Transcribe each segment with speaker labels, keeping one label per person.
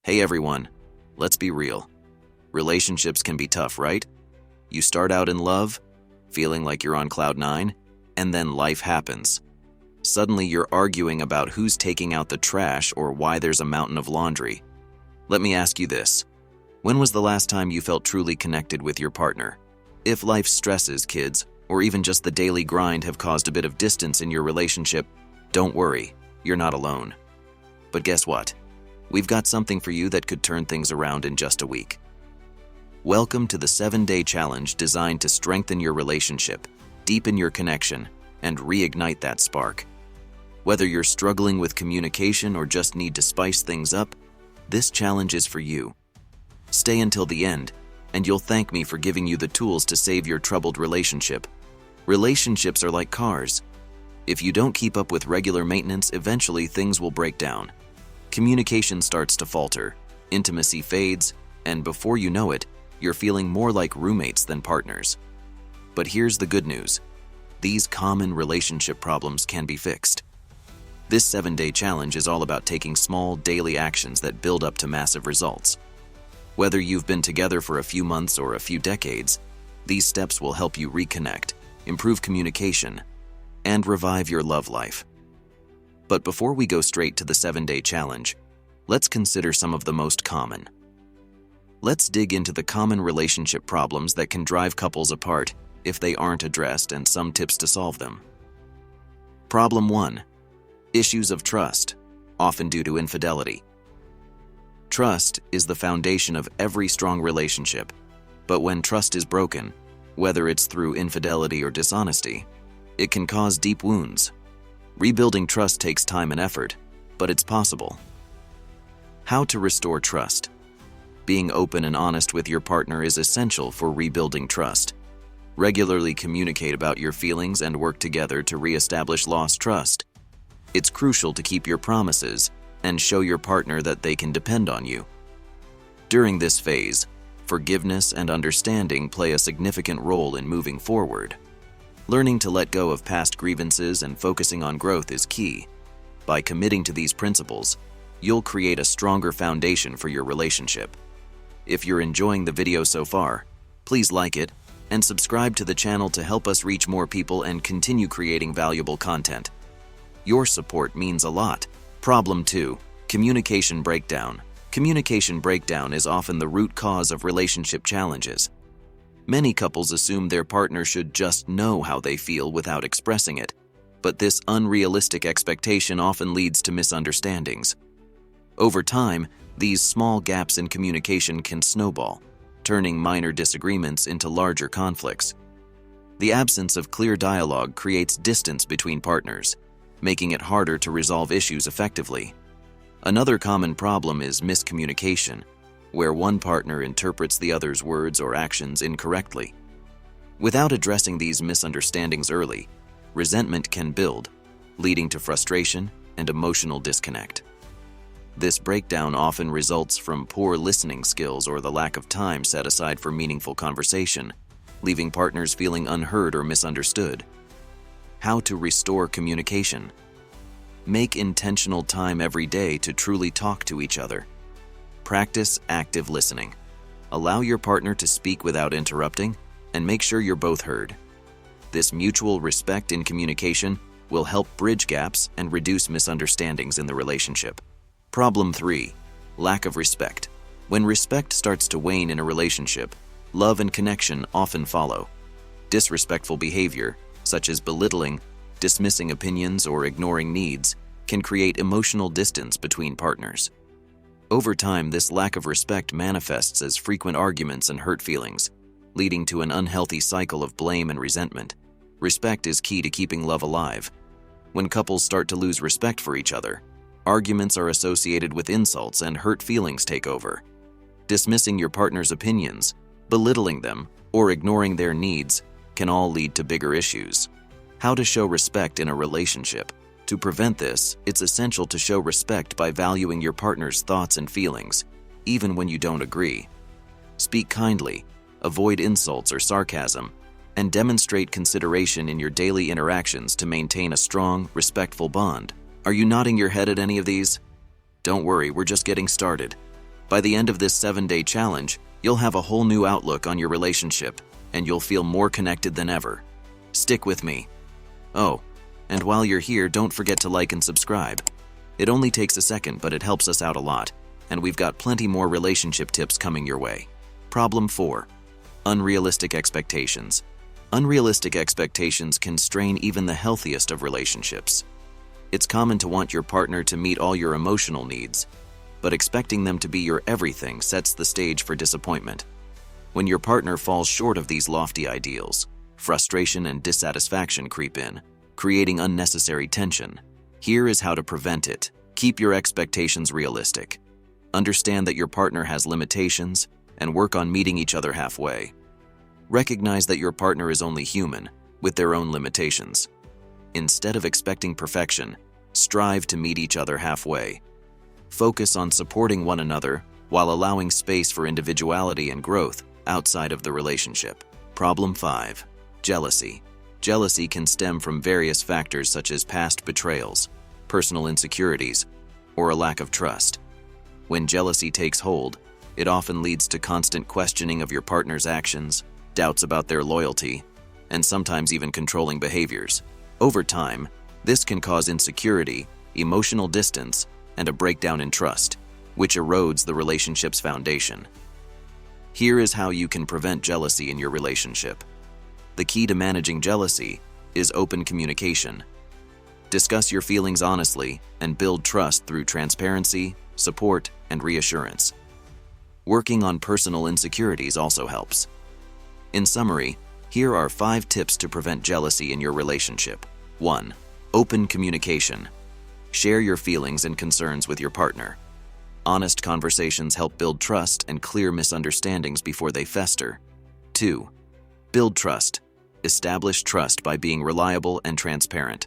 Speaker 1: Hey everyone, let's be real. Relationships can be tough, right? You start out in love, feeling like you're on cloud nine, and then life happens. Suddenly you're arguing about who's taking out the trash or why there's a mountain of laundry. Let me ask you this. When was the last time you felt truly connected with your partner? If life's stresses, kids, or even just the daily grind have caused a bit of distance in your relationship, don't worry, you're not alone. But guess what? We've got something for you that could turn things around in just a week. Welcome to the 7-day challenge designed to strengthen your relationship, deepen your connection, and reignite that spark. Whether you're struggling with communication or just need to spice things up, this challenge is for you. Stay until the end, and you'll thank me for giving you the tools to save your troubled relationship. Relationships are like cars. If you don't keep up with regular maintenance, eventually things will break down. Communication starts to falter, intimacy fades, and before you know it, you're feeling more like roommates than partners. But here's the good news. These common relationship problems can be fixed. This 7-day challenge is all about taking small, daily actions that build up to massive results. Whether you've been together for a few months or a few decades, these steps will help you reconnect, improve communication, and revive your love life. But before we go straight to the 7-day challenge, let's consider some of the most common. Let's dig into the common relationship problems that can drive couples apart if they aren't addressed and some tips to solve them. Problem 1. Issues of trust, often due to infidelity. Trust is the foundation of every strong relationship, but when trust is broken, whether it's through infidelity or dishonesty, it can cause deep wounds. Rebuilding trust takes time and effort, but it's possible. How to restore trust. Being open and honest with your partner is essential for rebuilding trust. Regularly communicate about your feelings and work together to reestablish lost trust. It's crucial to keep your promises and show your partner that they can depend on you. During this phase, forgiveness and understanding play a significant role in moving forward. Learning to let go of past grievances and focusing on growth is key. By committing to these principles, you'll create a stronger foundation for your relationship. If you're enjoying the video so far, please like it and subscribe to the channel to help us reach more people and continue creating valuable content. Your support means a lot. Problem 2. Communication breakdown. Communication breakdown is often the root cause of relationship challenges. Many couples assume their partner should just know how they feel without expressing it, but this unrealistic expectation often leads to misunderstandings. Over time, these small gaps in communication can snowball, turning minor disagreements into larger conflicts. The absence of clear dialogue creates distance between partners, making it harder to resolve issues effectively. Another common problem is miscommunication, where one partner interprets the other's words or actions incorrectly. Without addressing these misunderstandings early, resentment can build, leading to frustration and emotional disconnect. This breakdown often results from poor listening skills or the lack of time set aside for meaningful conversation, leaving partners feeling unheard or misunderstood. How to restore communication. Make intentional time every day to truly talk to each other. Practice active listening. Allow your partner to speak without interrupting, and make sure you're both heard. This mutual respect in communication will help bridge gaps and reduce misunderstandings in the relationship. Problem 3. Lack of respect. When respect starts to wane in a relationship, love and connection often follow. Disrespectful behavior, such as belittling, dismissing opinions, or ignoring needs, can create emotional distance between partners. Over time, this lack of respect manifests as frequent arguments and hurt feelings, leading to an unhealthy cycle of blame and resentment. Respect is key to keeping love alive. When couples start to lose respect for each other, arguments are associated with insults and hurt feelings take over. Dismissing your partner's opinions, belittling them, or ignoring their needs can all lead to bigger issues. How to show respect in a relationship. To prevent this, it's essential to show respect by valuing your partner's thoughts and feelings, even when you don't agree. Speak kindly, avoid insults or sarcasm, and demonstrate consideration in your daily interactions to maintain a strong, respectful bond. Are you nodding your head at any of these? Don't worry, we're just getting started. By the end of this 7-day challenge, you'll have a whole new outlook on your relationship, and you'll feel more connected than ever. Stick with me. Oh, and while you're here, don't forget to like and subscribe. It only takes a second, but it helps us out a lot, and we've got plenty more relationship tips coming your way. Problem 4. Unrealistic expectations. Unrealistic expectations can strain even the healthiest of relationships. It's common to want your partner to meet all your emotional needs, but expecting them to be your everything sets the stage for disappointment. When your partner falls short of these lofty ideals, frustration and dissatisfaction creep in, creating unnecessary tension. Here is how to prevent it. Keep your expectations realistic. Understand that your partner has limitations and work on meeting each other halfway. Recognize that your partner is only human, with their own limitations. Instead of expecting perfection, strive to meet each other halfway. Focus on supporting one another while allowing space for individuality and growth outside of the relationship. Problem 5. Jealousy. Jealousy can stem from various factors such as past betrayals, personal insecurities, or a lack of trust. When jealousy takes hold, it often leads to constant questioning of your partner's actions, doubts about their loyalty, and sometimes even controlling behaviors. Over time, this can cause insecurity, emotional distance, and a breakdown in trust, which erodes the relationship's foundation. Here is how you can prevent jealousy in your relationship. The key to managing jealousy is open communication. Discuss your feelings honestly and build trust through transparency, support, and reassurance. Working on personal insecurities also helps. In summary, here are 5 tips to prevent jealousy in your relationship. 1. Open communication. Share your feelings and concerns with your partner. Honest conversations help build trust and clear misunderstandings before they fester. 2. Build trust. Establish trust by being reliable and transparent.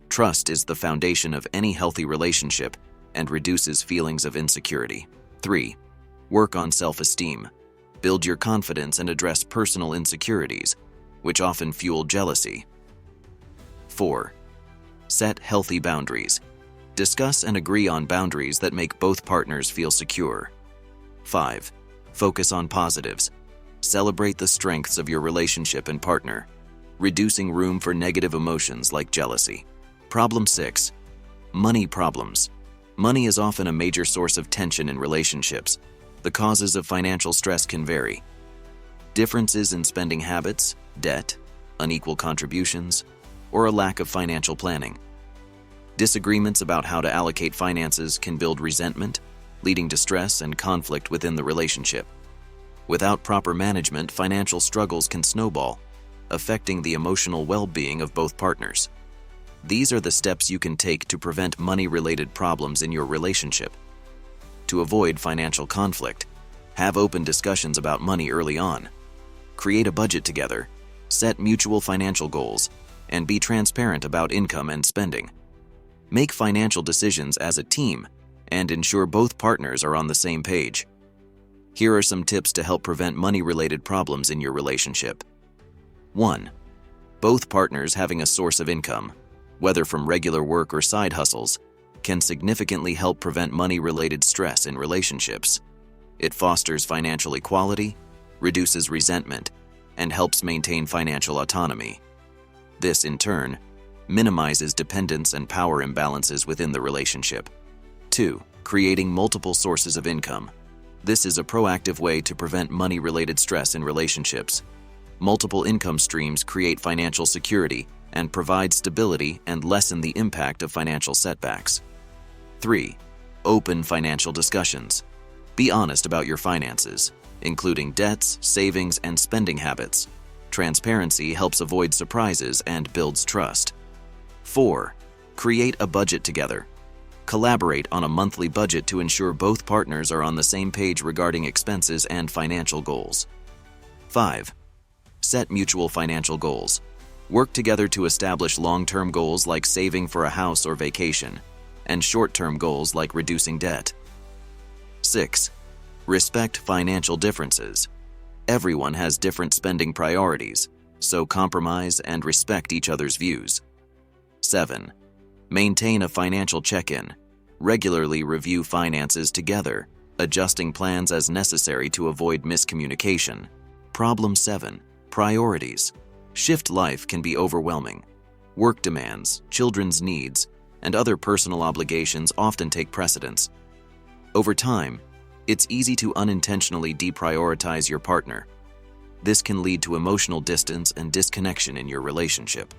Speaker 1: Trust is the foundation of any healthy relationship and reduces feelings of insecurity. 3. Work on self-esteem. Build your confidence and address personal insecurities, which often fuel jealousy. 4. Set healthy boundaries. Discuss and agree on boundaries that make both partners feel secure. 5. Focus on positives. Celebrate the strengths of your relationship and partner, reducing room for negative emotions like jealousy. Problem 6. Money problems. Money is often a major source of tension in relationships. The causes of financial stress can vary. Differences in spending habits, debt, unequal contributions, or a lack of financial planning. Disagreements about how to allocate finances can build resentment, leading to stress and conflict within the relationship. Without proper management, financial struggles can snowball, affecting the emotional well-being of both partners. These are the steps you can take to prevent money-related problems in your relationship. To avoid financial conflict, have open discussions about money early on. Create a budget together, set mutual financial goals, and be transparent about income and spending. Make financial decisions as a team and ensure both partners are on the same page. Here are some tips to help prevent money-related problems in your relationship. 1. Both partners having a source of income, whether from regular work or side hustles, can significantly help prevent money-related stress in relationships. It fosters financial equality, reduces resentment, and helps maintain financial autonomy. This, in turn, minimizes dependence and power imbalances within the relationship. 2. Creating multiple sources of income. This is a proactive way to prevent money-related stress in relationships. Multiple income streams create financial security and provide stability and lessen the impact of financial setbacks. 3. Open financial discussions. Be honest about your finances, including debts, savings, and spending habits. Transparency helps avoid surprises and builds trust. 4. Create a budget together. Collaborate on a monthly budget to ensure both partners are on the same page regarding expenses and financial goals. 5. Set mutual financial goals. Work together to establish long-term goals like saving for a house or vacation, and short-term goals like reducing debt. 6. Respect financial differences. Everyone has different spending priorities, so compromise and respect each other's views. 7. Maintain a financial check-in. Regularly review finances together adjusting plans as necessary to avoid miscommunication. Problem 7. Priorities. Shift life can be overwhelming. Work demands, children's needs, and other personal obligations often take precedence. Over time, it's easy to unintentionally deprioritize your partner. This can lead to emotional distance and disconnection in your relationship.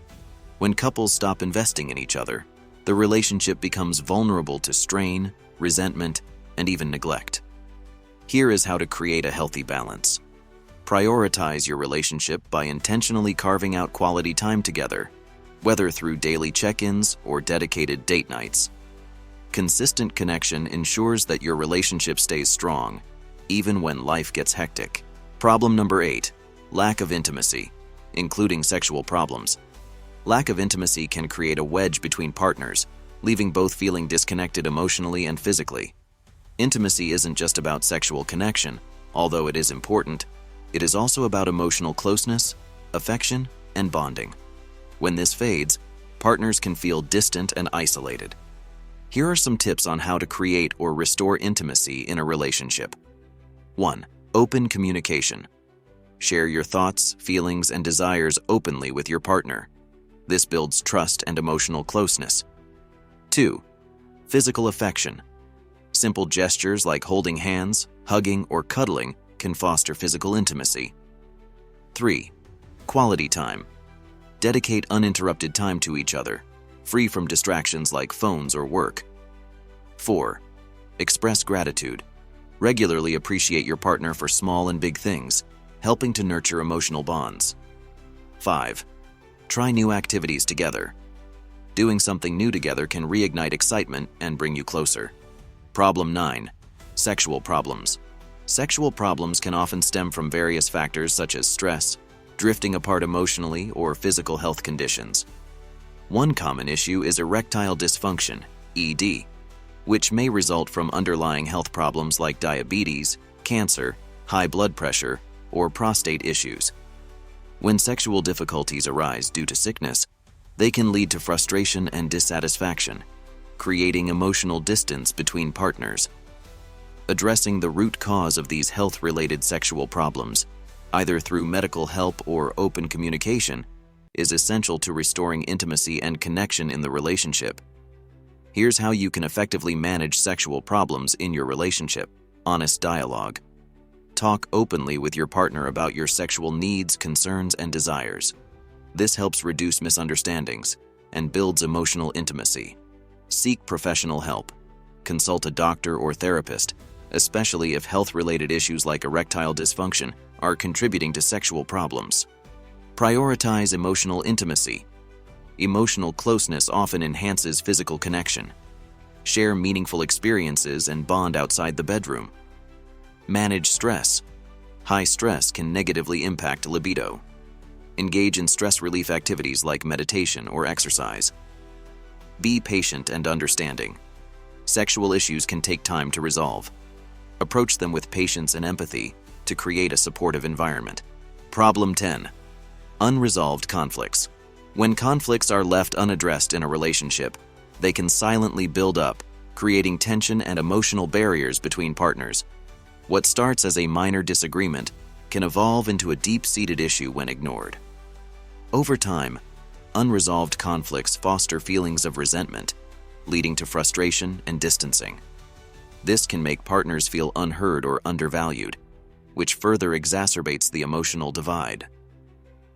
Speaker 1: When couples stop investing in each other, the relationship becomes vulnerable to strain, resentment, and even neglect. Here is how to create a healthy balance. Prioritize your relationship by intentionally carving out quality time together, whether through daily check-ins or dedicated date nights. Consistent connection ensures that your relationship stays strong, even when life gets hectic. Problem number 8. Lack of intimacy, including sexual problems. Lack of intimacy can create a wedge between partners, leaving both feeling disconnected emotionally and physically. Intimacy isn't just about sexual connection, although it is important. It is also about emotional closeness, affection, and bonding. When this fades, partners can feel distant and isolated. Here are some tips on how to create or restore intimacy in a relationship. 1. Open communication. Share your thoughts, feelings, and desires openly with your partner. This builds trust and emotional closeness. 2. Physical affection. Simple gestures like holding hands, hugging, or cuddling can foster physical intimacy. 3. Quality time. Dedicate uninterrupted time to each other, free from distractions like phones or work. 4. Express gratitude. Regularly appreciate your partner for small and big things, helping to nurture emotional bonds. 5. Try new activities together. Doing something new together can reignite excitement and bring you closer. Problem 9. Sexual problems. Sexual problems can often stem from various factors such as stress, drifting apart emotionally, or physical health conditions. One common issue is erectile dysfunction, ED, which may result from underlying health problems like diabetes, cancer, high blood pressure, or prostate issues. When sexual difficulties arise due to sickness, they can lead to frustration and dissatisfaction, creating emotional distance between partners. Addressing the root cause of these health-related sexual problems, either through medical help or open communication, is essential to restoring intimacy and connection in the relationship. Here's how you can effectively manage sexual problems in your relationship. Honest dialogue. Talk openly with your partner about your sexual needs, concerns, and desires. This helps reduce misunderstandings and builds emotional intimacy. Seek professional help. Consult a doctor or therapist, especially if health-related issues like erectile dysfunction are contributing to sexual problems. Prioritize emotional intimacy. Emotional closeness often enhances physical connection. Share meaningful experiences and bond outside the bedroom. Manage stress. High stress can negatively impact libido. Engage in stress relief activities like meditation or exercise. Be patient and understanding. Sexual issues can take time to resolve. Approach them with patience and empathy to create a supportive environment. Problem 10. Unresolved conflicts. When conflicts are left unaddressed in a relationship, they can silently build up, creating tension and emotional barriers between partners. What starts as a minor disagreement can evolve into a deep-seated issue when ignored. Over time, unresolved conflicts foster feelings of resentment, leading to frustration and distancing. This can make partners feel unheard or undervalued, which further exacerbates the emotional divide.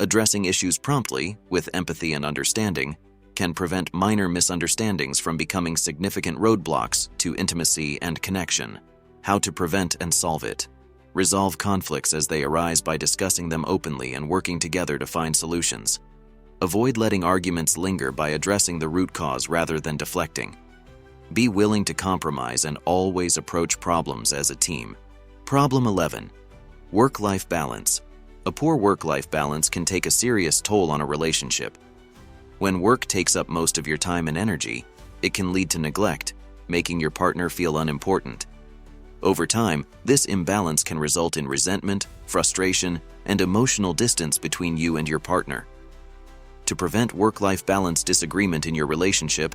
Speaker 1: Addressing issues promptly, with empathy and understanding, can prevent minor misunderstandings from becoming significant roadblocks to intimacy and connection. How to prevent and solve it. Resolve conflicts as they arise by discussing them openly and working together to find solutions. Avoid letting arguments linger by addressing the root cause rather than deflecting. Be willing to compromise and always approach problems as a team. Problem 11. Work-life balance. A poor work-life balance can take a serious toll on a relationship. When work takes up most of your time and energy, it can lead to neglect, making your partner feel unimportant. Over time, this imbalance can result in resentment, frustration, and emotional distance between you and your partner. To prevent work-life balance disagreement in your relationship,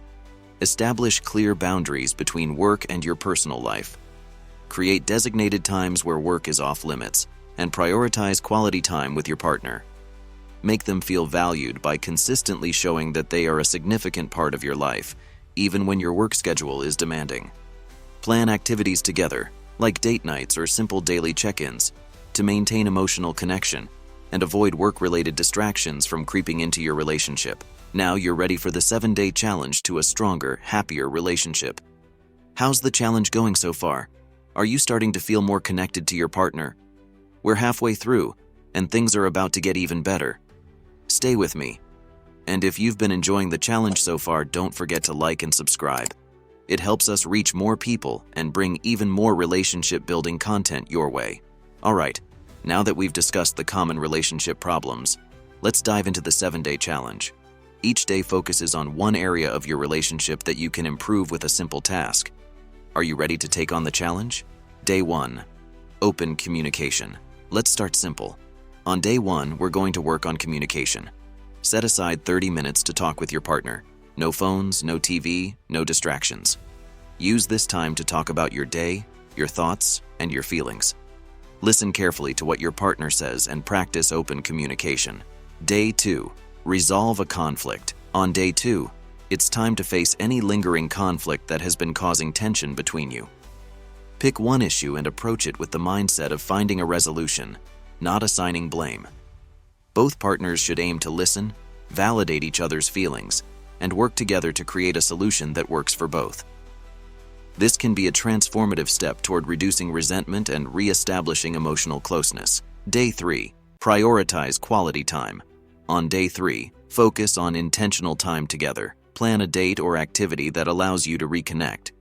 Speaker 1: establish clear boundaries between work and your personal life. Create designated times where work is off limits, and prioritize quality time with your partner. Make them feel valued by consistently showing that they are a significant part of your life, even when your work schedule is demanding. Plan activities together, like date nights or simple daily check-ins, to maintain emotional connection and avoid work-related distractions from creeping into your relationship. Now you're ready for the 7-day challenge to a stronger, happier relationship. How's the challenge going so far? Are you starting to feel more connected to your partner? We're halfway through, and things are about to get even better. Stay with me. And if you've been enjoying the challenge so far, don't forget to like and subscribe. It helps us reach more people and bring even more relationship-building content your way. Alright, now that we've discussed the common relationship problems, let's dive into the 7-day challenge. Each day focuses on one area of your relationship that you can improve with a simple task. Are you ready to take on the challenge? Day 1. Open communication. Let's start simple. On day 1, we're going to work on communication. Set aside 30 minutes to talk with your partner. No phones, no TV, no distractions. Use this time to talk about your day, your thoughts, and your feelings. Listen carefully to what your partner says and practice open communication. Day 2. Resolve a conflict. On day 2, it's time to face any lingering conflict that has been causing tension between you. Pick one issue and approach it with the mindset of finding a resolution, not assigning blame. Both partners should aim to listen, validate each other's feelings, and work together to create a solution that works for both. This can be a transformative step toward reducing resentment and re-establishing emotional closeness. Day 3. Prioritize quality time. On day 3, focus on intentional time together. Plan a date or activity that allows you to reconnect.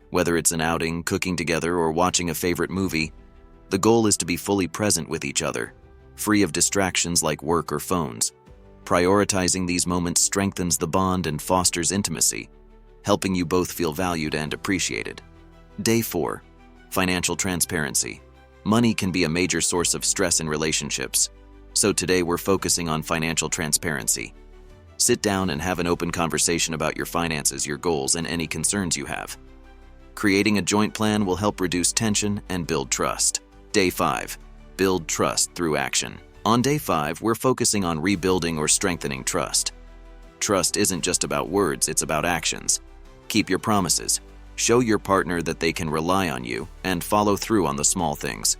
Speaker 1: Whether it's an outing, cooking together, or watching a favorite movie, the goal is to be fully present with each other, free of distractions like work or phones. Prioritizing these moments strengthens the bond and fosters intimacy, helping you both feel valued and appreciated. Day 4. Financial transparency. Money can be a major source of stress in relationships, so today we're focusing on financial transparency. Sit down and have an open conversation about your finances, your goals, and any concerns you have. Creating a joint plan will help reduce tension and build trust. Day 5. Build trust through action. On day 5, we're focusing on rebuilding or strengthening trust. Trust isn't just about words, it's about actions. Keep your promises. Show your partner that they can rely on you and follow through on the small things.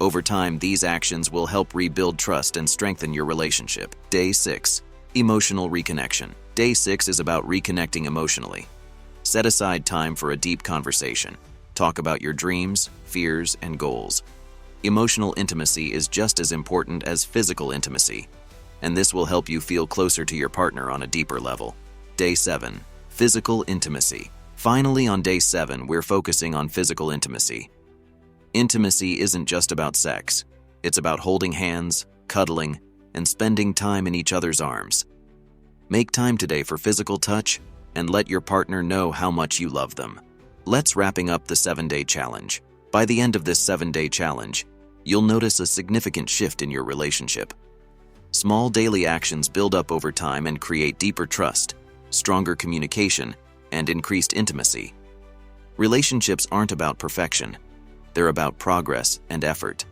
Speaker 1: Over time, these actions will help rebuild trust and strengthen your relationship. Day 6. Emotional reconnection. Day 6 is about reconnecting emotionally. Set aside time for a deep conversation. Talk about your dreams, fears, and goals. Emotional intimacy is just as important as physical intimacy, and this will help you feel closer to your partner on a deeper level. Day 7. Physical intimacy. Finally, on day 7, we're focusing on physical intimacy. Intimacy isn't just about sex. It's about holding hands, cuddling, and spending time in each other's arms. Make time today for physical touch and let your partner know how much you love them. Let's wrapping up the 7-day challenge. By the end of this 7-day challenge, you'll notice a significant shift in your relationship. Small daily actions build up over time and create deeper trust, stronger communication, and increased intimacy. Relationships aren't about perfection. They're about progress and effort.